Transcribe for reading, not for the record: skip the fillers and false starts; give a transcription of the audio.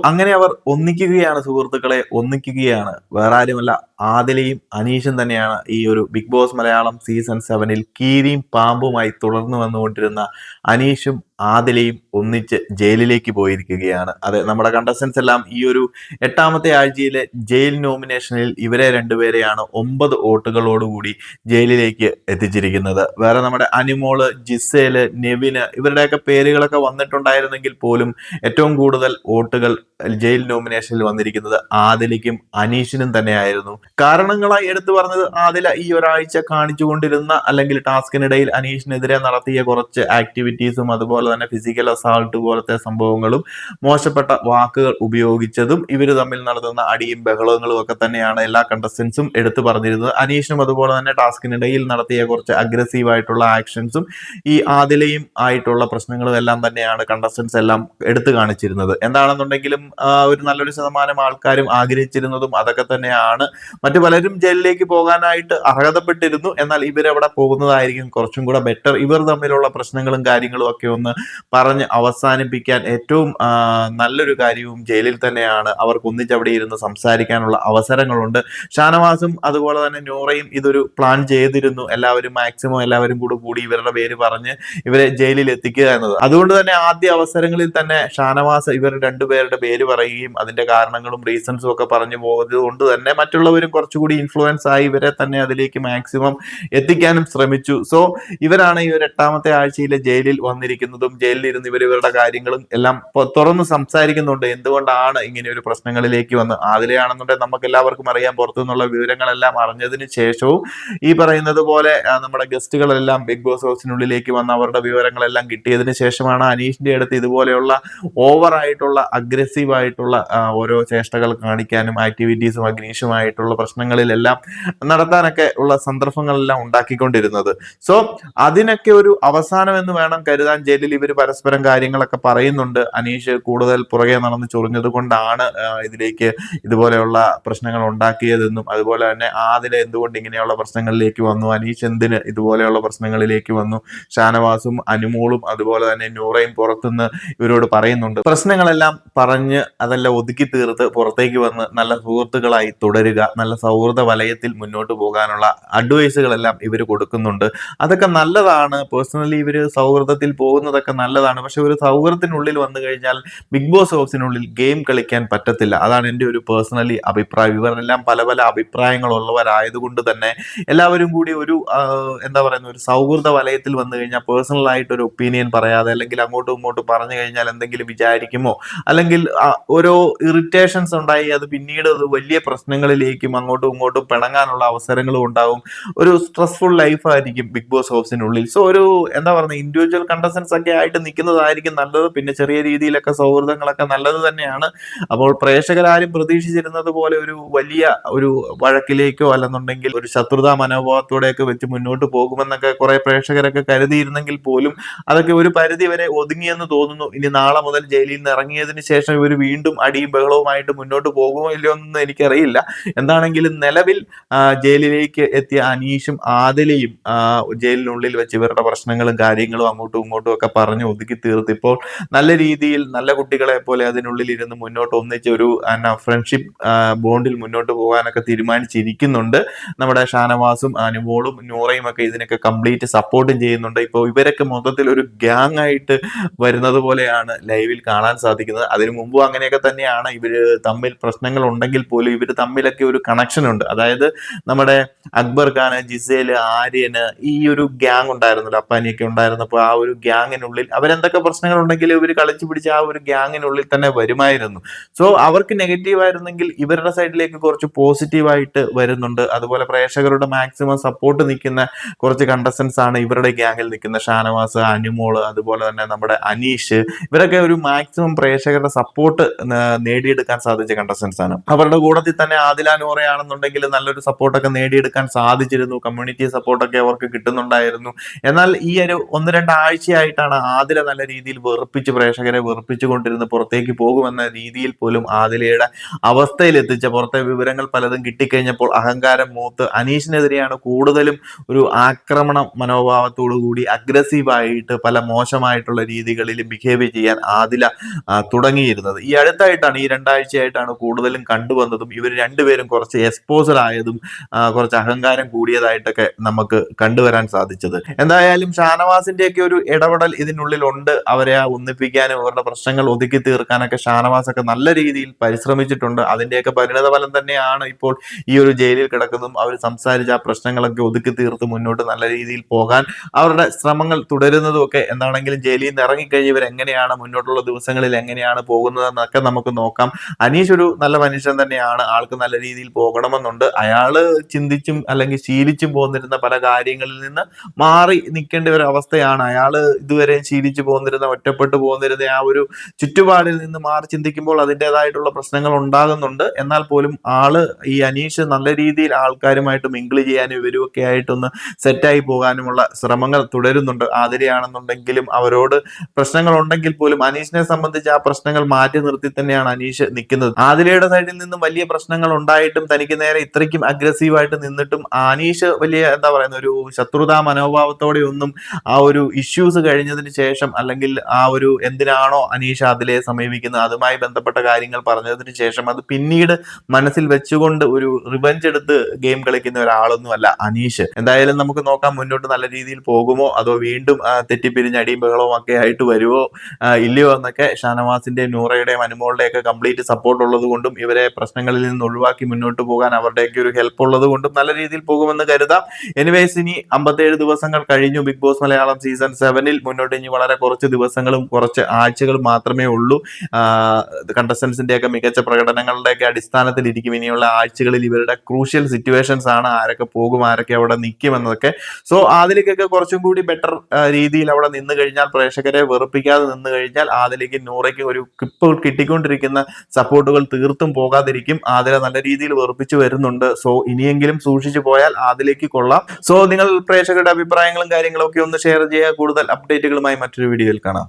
അങ്ങനെ അവർ ഒന്നിക്കുകയാണ് സുഹൃത്തുക്കളെ, ഒന്നിക്കുകയാണ്. വേറെ ആരുമല്ല, ആദിലയും അനീഷും തന്നെയാണ് ഈ ഒരു ബിഗ് ബോസ് മലയാളം സീസൺ 7 കീരിയും പാമ്പുമായി തുടർന്നു വന്നുകൊണ്ടിരുന്ന അനീഷും ആദിലയും ഒന്നിച്ച് ജയിലിലേക്ക് പോയിരിക്കുകയാണ്. അതെ, നമ്മുടെ കണ്ടസ്റ്റൻസ് എല്ലാം ഈ ഒരു 8ാമത്തെ ആഴ്ചയിലെ ജയിൽ നോമിനേഷനിൽ ഇവരെ രണ്ടുപേരെയാണ് 9 വോട്ടുകളോടുകൂടി ജയിലിലേക്ക് എത്തിച്ചിരിക്കുന്നത്. വേറെ നമ്മുടെ അനിമോള്, ജിസേല്, നെവിന് ഇവരുടെയൊക്കെ പേരുകളൊക്കെ വന്നിട്ടുണ്ടായിരുന്നെങ്കിൽ പോലും ഏറ്റവും കൂടുതൽ വോട്ടുകൾ ജയിൽ നോമിനേഷനിൽ വന്നിരിക്കുന്നത് ആദിലയ്ക്കും അനീഷിനും തന്നെയായിരുന്നു. കാരണങ്ങളായി എടുത്തു പറഞ്ഞത്, ആദില ഈ ഒരാഴ്ച കാണിച്ചുകൊണ്ടിരുന്ന അല്ലെങ്കിൽ ടാസ്കിനിടയിൽ അനീഷിനെതിരെ നടത്തിയ കുറച്ച് ആക്ടിവിറ്റീസും അതുപോലെ തന്നെ ഫിസിക്കൽ അസാൾട്ട് പോലത്തെ സംഭവങ്ങളും മോശപ്പെട്ട വാക്കുകൾ ഉപയോഗിച്ചതും ഇവർ തമ്മിൽ നടത്തുന്ന അടിയും ബഹളങ്ങളും ഒക്കെ തന്നെയാണ് എല്ലാ കണ്ടസ്റ്റൻസും എടുത്തു പറഞ്ഞിരുന്നത്. അനീഷിനും അതുപോലെ തന്നെ ടാസ്കിനിടയിൽ നടത്തിയ കുറച്ച് അഗ്രസീവ് ആയിട്ടുള്ള ആക്ഷൻസും ഈ ആദിലയും ആയിട്ടുള്ള പ്രശ്നങ്ങളും എല്ലാം തന്നെയാണ് കണ്ടസ്റ്റൻസ് എല്ലാം എടുത്തു കാണിച്ചിരുന്നത്. എന്താണെന്നുണ്ടെങ്കിലും ഒരു നല്ലൊരു ശതമാനം ആൾക്കാരും ആഗ്രഹിച്ചിരുന്നതും അതൊക്കെ തന്നെയാണ്. മറ്റു പലരും ജയിലിലേക്ക് പോകാനായിട്ട് അർഹതപ്പെട്ടിരുന്നു. എന്നാൽ ഇവരവിടെ പോകുന്നതായിരിക്കും കുറച്ചും കൂടെ ബെറ്റർ. ഇവർ തമ്മിലുള്ള പ്രശ്നങ്ങളും കാര്യങ്ങളും ഒക്കെ ഒന്ന് പറഞ്ഞ് അവസാനിപ്പിക്കാൻ ഏറ്റവും നല്ലൊരു കാര്യവും ജയിലിൽ തന്നെയാണ്. അവർക്ക് ഒന്നിച്ചവിടെ ഇരുന്ന് സംസാരിക്കാനുള്ള അവസരങ്ങളുണ്ട്. ഷാനവാസും അതുപോലെ തന്നെ നൂറയും ഇതൊരു പ്ലാൻ ചെയ്തിരുന്നു. മാക്സിമം എല്ലാവരും കൂടി ഇവരുടെ പേര് പറഞ്ഞ് ഇവരെ ജയിലിൽ എത്തിക്കുക എന്നത്. അതുകൊണ്ട് തന്നെ ആദ്യ അവസരങ്ങളിൽ തന്നെ ഷാനവാസ് ഇവർ രണ്ടുപേരുടെ പേര് പറയുകയും അതിന്റെ കാരണങ്ങളും റീസൺസും ഒക്കെ പറഞ്ഞു പോകുന്നത് കൊണ്ട് തന്നെ മറ്റുള്ളവരും കുറച്ചുകൂടി ഇൻഫ്ലുവൻസ് ആയി ഇവരെ തന്നെ അതിലേക്ക് മാക്സിമം എത്തിക്കാനും ശ്രമിച്ചു. ഇവരാണ് ഈ ഒരു 8ാമത്തെ ആഴ്ചയിലെ ജയിലിൽ വന്നിരിക്കുന്നതും ജയിലിൽ ഇരുന്ന് ഇവരുടെ കാര്യങ്ങളും എല്ലാം തുറന്ന് സംസാരിക്കുന്നുണ്ട്. എന്തുകൊണ്ടാണ് ഇങ്ങനെ ഒരു പ്രശ്നങ്ങളിലേക്ക് വന്ന് ആദിലയാണെന്നുണ്ടെങ്കിൽ നമുക്ക് എല്ലാവർക്കും അറിയാം. പുറത്തുനിന്നുള്ള വിവരങ്ങളെല്ലാം അറിഞ്ഞതിന് ശേഷവും ഈ പറയുന്നത് പോലെ നമ്മുടെ ഗസ്റ്റുകളെല്ലാം ബിഗ് ബോസ് ഹൗസിനുള്ളിലേക്ക് വന്ന് അവരുടെ വിവരങ്ങളെല്ലാം കിട്ടിയതിന് ശേഷമാണ് അനീഷിന്റെ അടുത്ത് ഇതുപോലെയുള്ള ഓവർ ആയിട്ടുള്ള അഗ്രസീവ് ആയിട്ടുള്ള ഓരോ ചേഷ്ടകൾ കാണിക്കാനും ആക്ടിവിറ്റീസും അഗ്നീഷുമായിട്ടുള്ള പ്രശ്നങ്ങളിലെല്ലാം നടത്താനൊക്കെ ഉള്ള സന്ദർഭങ്ങളെല്ലാം ഉണ്ടാക്കിക്കൊണ്ടിരുന്നത്. അതിനൊക്കെ ഒരു അവസാനം എന്ന് വേണം കരുതാൻ. ജയിലിൽ ഇവർ പരസ്പരം കാര്യങ്ങളൊക്കെ പറയുന്നുണ്ട്. അനീഷ് കൂടുതൽ പുറകെ നടന്ന് ചൊറിഞ്ഞത് കൊണ്ടാണ് ഇതിലേക്ക് ഇതുപോലെയുള്ള പ്രശ്നങ്ങൾ ഉണ്ടാക്കിയതെന്നും അതുപോലെ തന്നെ ആദില എന്തുകൊണ്ട് ഇങ്ങനെയുള്ള പ്രശ്നങ്ങളിലേക്ക് വന്നു, അനീഷ് എന്തിന് ഇതുപോലെയുള്ള പ്രശ്നങ്ങളിലേക്ക് വന്നു, ഷാനവാസും അനുമോളും അതുപോലെ തന്നെ നൂറയും പുറത്തുനിന്ന് ഇവരോട് പറയുന്നുണ്ട്. പ്രശ്നങ്ങളെല്ലാം പറഞ്ഞ് അതെല്ലാം ഒതുക്കി തീർത്ത് പുറത്തേക്ക് വന്ന് നല്ല സുഹൃത്തുക്കളായി തുടരുക, നല്ല സൗഹൃദ വലയത്തിൽ മുന്നോട്ട് പോകാനുള്ള അഡ്വൈസുകളെല്ലാം ഇവർ കൊടുക്കുന്നുണ്ട്. അതൊക്കെ നല്ലതാണ്. പേഴ്സണലി ഇവർ സൗഹൃദത്തിൽ പോകുന്നതൊക്കെ നല്ലതാണ്. പക്ഷെ ഒരു സൗഹൃദത്തിനുള്ളിൽ വന്നു കഴിഞ്ഞാൽ ബിഗ് ബോസ് ഹൗസിനുള്ളിൽ ഗെയിം കളിക്കാൻ പറ്റത്തില്ല. അതാണ് എൻ്റെ ഒരു പേഴ്സണലി അഭിപ്രായം. ഇവരെല്ലാം പല പല അഭിപ്രായങ്ങളുള്ളവരായതുകൊണ്ട് തന്നെ എല്ലാവരും കൂടി ഒരു എന്താ പറയുന്ന ഒരു സൗഹൃദ വലയത്തിൽ വന്നു കഴിഞ്ഞാൽ പേഴ്സണൽ ആയിട്ട് ഒരു ഒപ്പീനിയൻ പറയാതെ അല്ലെങ്കിൽ അങ്ങോട്ടും ഇങ്ങോട്ടും പറഞ്ഞു കഴിഞ്ഞാൽ എന്തെങ്കിലും വിചാരിക്കുമോ അല്ലെങ്കിൽ ഓരോ ഇറിറ്റേഷൻസ് ഉണ്ടായി അത് പിന്നീട് അത് വലിയ പ്രശ്നങ്ങളിലേക്കും അങ്ങോട്ടും ഇങ്ങോട്ടും പിണങ്ങാനുള്ള അവസരങ്ങളും ഉണ്ടാവും. ഒരു സ്ട്രെസ്ഫുൾ ലൈഫ് ആയിരിക്കും ബിഗ് ബോസ് ഹൗസിനുള്ളിൽ. ഒരു എന്താ പറയുക, ഇൻഡിവിജ്വൽ കണ്ടസ്റ്റൻസ് ഒക്കെ ആയിട്ട് നിൽക്കുന്നതായിരിക്കും നല്ലത്. പിന്നെ ചെറിയ രീതിയിലൊക്കെ സൗഹൃദങ്ങളൊക്കെ നല്ലത് തന്നെയാണ്. അപ്പോൾ പ്രേക്ഷകരാരും പ്രതീക്ഷിച്ചിരുന്നത് പോലെ ഒരു വലിയ ഒരു വഴക്കിലേക്കോ അല്ലെന്നുണ്ടെങ്കിൽ ഒരു ശത്രുതാ മനോഭാവത്തോടെയൊക്കെ വെച്ച് മുന്നോട്ട് പോകുമെന്നൊക്കെ കുറെ പ്രേക്ഷകരൊക്കെ കരുതിയിരുന്നെങ്കിൽ പോലും അതൊക്കെ ഒരു പരിധി വരെ ഒതുങ്ങിയെന്ന് തോന്നുന്നു. ഇനി നാളെ മുതൽ ജയിലിൽ നിന്ന് ഇറങ്ങിയതിന് ശേഷം ഇവർ വീണ്ടും അടിയും ബഹളവുമായിട്ട് മുന്നോട്ട് പോകുമോ ഇല്ലയോ എന്ന് എനിക്കറിയില്ല. എന്താണെങ്കിലും നിലവിൽ ജയിലിലേക്ക് എത്തിയ അനീഷും ആദിലയും ജയിലിനുള്ളിൽ വെച്ച് ഇവരുടെ പ്രശ്നങ്ങളും കാര്യങ്ങളും അങ്ങോട്ടും ഇങ്ങോട്ടും ഒക്കെ പറഞ്ഞ് ഒതുക്കി തീർത്ത് ഇപ്പോൾ നല്ല രീതിയിൽ നല്ല കുട്ടികളെ പോലെ അതിനുള്ളിൽ ഇരുന്ന് മുന്നോട്ട് ഒന്നിച്ച് ഒരു ഫ്രണ്ട്ഷിപ്പ് ബോണ്ടിൽ മുന്നോട്ട് പോകാനൊക്കെ തീരുമാനിച്ചിരിക്കുന്നുണ്ട്. നമ്മുടെ ഷാനവാസും അനുമോളും നൂറയും ഒക്കെ ഇതിനൊക്കെ കംപ്ലീറ്റ് സപ്പോർട്ടും ചെയ്യുന്നുണ്ട്. ഇപ്പോൾ ഇവരൊക്കെ മൊത്തത്തിൽ ഒരു ഗ്യാങ് ആയിട്ട് വരുന്നത് പോലെയാണ് ലൈവിൽ കാണാൻ സാധിക്കുന്നത്. അതിനു മുമ്പും അങ്ങനെയൊക്കെ തന്നെയാണ്. ഇവര് തമ്മിൽ പ്രശ്നങ്ങൾ ഉണ്ടെങ്കിൽ പോലും ഇവർ തമ്മിലൊക്കെ ഒരു കണക്ഷൻ ഉണ്ട്. അതായത് നമ്മുടെ അക്ബർ ഖാന്, ജിസേല്, ആര്യന് ഈ ഒരു ഗ്യാങ് ഉണ്ടായിരുന്നല്ലോ, അപ്പാനിയൊക്കെ ഉണ്ടായിരുന്നപ്പോൾ ആ ഒരു ഗ്യാങ്ങിനുള്ളിൽ അവരെന്തൊക്കെ പ്രശ്നങ്ങൾ ഉണ്ടെങ്കിലും ഇവർ കളിച്ചു പിടിച്ച് ആ ഒരു ഗ്യാങ്ങിനുള്ളിൽ തന്നെ വരുമായിരുന്നു. അവർക്ക് നെഗറ്റീവ് ആയിരുന്നെങ്കിൽ ഇവരുടെ സൈഡിലേക്ക് കുറച്ച് പോസിറ്റീവായിട്ട് വരുന്നുണ്ട്. അതുപോലെ പ്രേക്ഷകരുടെ മാക്സിമം സപ്പോർട്ട് നിൽക്കുന്ന കുറച്ച് കണ്ടസ്റ്റൻസ് ആണ് ഇവരുടെ ഗ്യാങ്ങിൽ നിൽക്കുന്ന ഷാനവാസ്, അനുമോള്, അതുപോലെ തന്നെ നമ്മുടെ അനീഷ്. ഇവരൊക്കെ ഒരു മാക്സിമം പ്രേക്ഷകരുടെ സപ്പോർട്ട് നേടിയെടുക്കാൻ സാധിച്ച കണ്ടസ്റ്റൻസ് ആണ്. അവരുടെ കൂട്ടത്തിൽ തന്നെ ആദില നൂറയാണെന്നുണ്ടെങ്കിൽ നല്ലൊരു സപ്പോർട്ടൊക്കെ നേടിയെടുക്കാൻ സാധിച്ചിരുന്നു. കമ്മ്യൂണിറ്റി സപ്പോർട്ടൊക്കെ അവർക്ക് കിട്ടുന്നുണ്ടായിരുന്നു. എന്നാൽ ഈ ഒരു 1-2 ആഴ്ചയായിട്ടാണ് ആദില നല്ല രീതിയിൽ പ്രേക്ഷകരെ വെറുപ്പിച്ചുകൊണ്ടിരുന്ന് പുറത്തേക്ക് പോകുമെന്ന രീതിയിൽ പോലും ആദിലയുടെ അവസ്ഥയിൽ എത്തിച്ച പുറത്തെ വിവരങ്ങൾ പലതും കിട്ടിക്കഴിഞ്ഞപ്പോൾ അഹങ്കാരം മൂത്ത് അനീഷിനെതിരെയാണ് കൂടുതലും ഒരു ആക്രമണ മനോഭാവത്തോടു കൂടി അഗ്രസീവായിട്ട് പല മോശമായിട്ടുള്ള രീതികളിൽ ബിഹേവ് ചെയ്യാൻ ആദില തുടങ്ങിയിരുന്നത്. ഈ അടുത്തായിട്ടാണ്, ഈ 2 ആഴ്ചയായിട്ടാണ് കൂടുതലും കണ്ടുവന്നതും. ഇവർ രണ്ടുപേരും കുറച്ച് എക്സ്പോസർ ആയതും കുറച്ച് അഹങ്കാരം കൂടിയതായിട്ടൊക്കെ നമുക്ക് കണ്ടുവരാൻ സാധിച്ചത്. എന്തായാലും ഷാനവാസിന്റെയൊക്കെ ഒരു ഇടപെടൽ ഇതിനുള്ളിൽ ഉണ്ട്. അവരെ ഒന്നിപ്പിക്കാനും അവരുടെ പ്രശ്നങ്ങൾ ഒതുക്കി തീർക്കാനൊക്കെ ഷാനവാസ് ഒക്കെ നല്ല രീതിയിൽ പരിശ്രമിച്ചിട്ടുണ്ട്. അതിന്റെയൊക്കെ പരിണത ഫലം തന്നെയാണ് ഇപ്പോൾ ഈ ഒരു ജയിലിൽ കിടക്കുന്നതും. അവർ സംസാരിച്ച് ആ പ്രശ്നങ്ങളൊക്കെ ഒതുക്കി തീർത്ത് മുന്നോട്ട് നല്ല രീതിയിൽ പോകാൻ അവരുടെ ശ്രമങ്ങൾ തുടരുന്നതും ഒക്കെ. എന്താണെങ്കിലും ജയിലിൽ നിന്ന് ഇറങ്ങിക്കഴിഞ്ഞ് ഇവർ എങ്ങനെയാണ് മുന്നോട്ടുള്ള ദിവസങ്ങളിൽ എങ്ങനെയാണ് പോകുന്നതെന്നൊക്കെ നമുക്ക് നോക്കാം. അനീഷ് ഒരു നല്ല മനുഷ്യൻ തന്നെയാണ്. ആൾക്ക് നല്ല രീതിയിൽ പോകണമെന്നുണ്ട്. അയാള് ചിന്തിച്ചും അല്ലെങ്കിൽ ശീലിച്ചും പോന്നിരുന്ന പല കാര്യങ്ങളിൽ നിന്ന് മാറി നിൽക്കേണ്ട ഒരു അവസ്ഥയാണ്. അയാള് ഇതുവരെ ശീലിച്ചു പോന്നിരുന്ന, ഒറ്റപ്പെട്ടു പോന്നിരുന്ന ആ ഒരു ചുറ്റുപാടിൽ നിന്ന് മാറി ചിന്തിക്കുമ്പോൾ അതിൻ്റെതായിട്ടുള്ള പ്രശ്നങ്ങൾ ഉണ്ടാകുന്നുണ്ട്. എന്നാൽ പോലും ഈ അനീഷ് നല്ല രീതിയിൽ ആൾക്കാരുമായിട്ട് മിങ്കിൾ ചെയ്യാനും ഇവരുമൊക്കെ ആയിട്ടൊന്ന് സെറ്റായി പോകാനുമുള്ള ശ്രമങ്ങൾ തുടരുന്നുണ്ട്. ആതിരയാണെന്നുണ്ടെങ്കിലും അവരോട് പ്രശ്നങ്ങൾ ഉണ്ടെങ്കിൽ പോലും അനീഷിനെ സംബന്ധിച്ച് ആ പ്രശ്നങ്ങൾ മാറ്റി നിർത്തി തന്നെയാണ് അനീഷ് നിൽക്കുന്നത്. ആതിരയുടെ സൈഡിൽ നിന്നും വലിയ പ്രശ്നങ്ങൾ ഉണ്ടായിട്ടും തനിക്ക് നേരെ ഇത്രയ്ക്കും അഗ്രസീവായിട്ട് നിന്നിട്ടും അനീഷ് വലിയ എന്താ പറയുന്ന ഒരു ശത്രുതാ മനോഭാവത്തോടെ ഒന്നും ആ ഒരു ഇഷ്യൂസ് കഴിഞ്ഞതിന് ശേഷം, അല്ലെങ്കിൽ ആ ഒരു എന്തിനാണോ അനീഷ് അതിലെ സമീപിക്കുന്നത് അതുമായി ബന്ധപ്പെട്ട കാര്യങ്ങൾ പറഞ്ഞതിന് ശേഷം അത് പിന്നീട് മനസ്സിൽ വെച്ചുകൊണ്ട് ഒരു റിവെഞ്ച് എടുത്ത് ഗെയിം കളിക്കുന്ന ഒരാളൊന്നുമല്ല അനീഷ്. എന്തായാലും നമുക്ക് നോക്കാം മുന്നോട്ട് നല്ല രീതിയിൽ പോകുമോ അതോ വീണ്ടും തെറ്റിപ്പിരിഞ്ഞ് അടിയും ബഹളവും ഒക്കെ ആയിട്ട് വരുമോ ഇല്ലയോ എന്നൊക്കെ. ഷാനവാസിന്റെയും നൂറയുടെയും അനുമോളുടെ ഒക്കെ കംപ്ലീറ്റ് സപ്പോർട്ട് ഉള്ളത് കൊണ്ടും ഇവരെ പ്രശ്നങ്ങളിൽ നിന്ന് ഒഴിവാക്കി മുന്നോട്ട് പോകാൻ അവരുടെയൊക്കെ ഒരു ഹെൽപ്പ് ഉള്ളത് കൊണ്ടും നല്ല രീതിയിൽ പോകുമെന്ന് കരുതാം. എനിവേസ്, ഇനി 57 ദിവസങ്ങൾ കഴിഞ്ഞു ബിഗ് ബോസ് മലയാളം സീസൺ 7-ൽ. മുന്നോട്ട് ഇനി വളരെ കുറച്ച് ദിവസങ്ങളും കുറച്ച് ആഴ്ചകളും മാത്രമേ ഉള്ളൂ. കണ്ടസ്റ്റൻസിന്റെ ഒക്കെ മികച്ച പ്രകടനങ്ങളുടെയൊക്കെ അടിസ്ഥാനത്തിൽ ഇരിക്കും ഇനിയുള്ള ആഴ്ചകളിൽ ഇവരുടെ ക്രൂഷ്യൽ സിറ്റുവേഷൻസ് ആണ്. ആരൊക്കെ പോകും, ആരൊക്കെ അവിടെ നിൽക്കും എന്നതൊക്കെ. സോ ആദിലേക്കൊക്കെ കുറച്ചും കൂടി ബെറ്റർ രീതിയിൽ അവിടെ നിന്ന് കഴിഞ്ഞാൽ, പ്രേക്ഷകരെ വെറുപ്പിക്കാതെ നിന്ന് കഴിഞ്ഞാൽ ആദിലേക്കും നൂറയ്ക്കും ഒരു ഇപ്പോൾ കിട്ടിക്കൊണ്ടിരിക്കുന്ന സപ്പോർട്ടുകൾ തീർത്തും പോകാതിരിക്കും. ആദില നല്ല രീതിയിൽ വെറുപ്പിച്ചു വരുന്നുണ്ട്. സോ ഇനിയെങ്കിലും സൂക്ഷിച്ചു പോയാൽ ആദിലേക്ക് കൊള്ളാം. സോ നിങ്ങൾ പ്രേക്ഷകരുടെ അഭിപ്രായങ്ങളും കാര്യങ്ങളും ഒക്കെ ഒന്ന് ഷെയർ ചെയ്യുക. കൂടുതൽ അപ്ഡേറ്റുകളുമായി മറ്റൊരു വീഡിയോയിൽ കാണാം.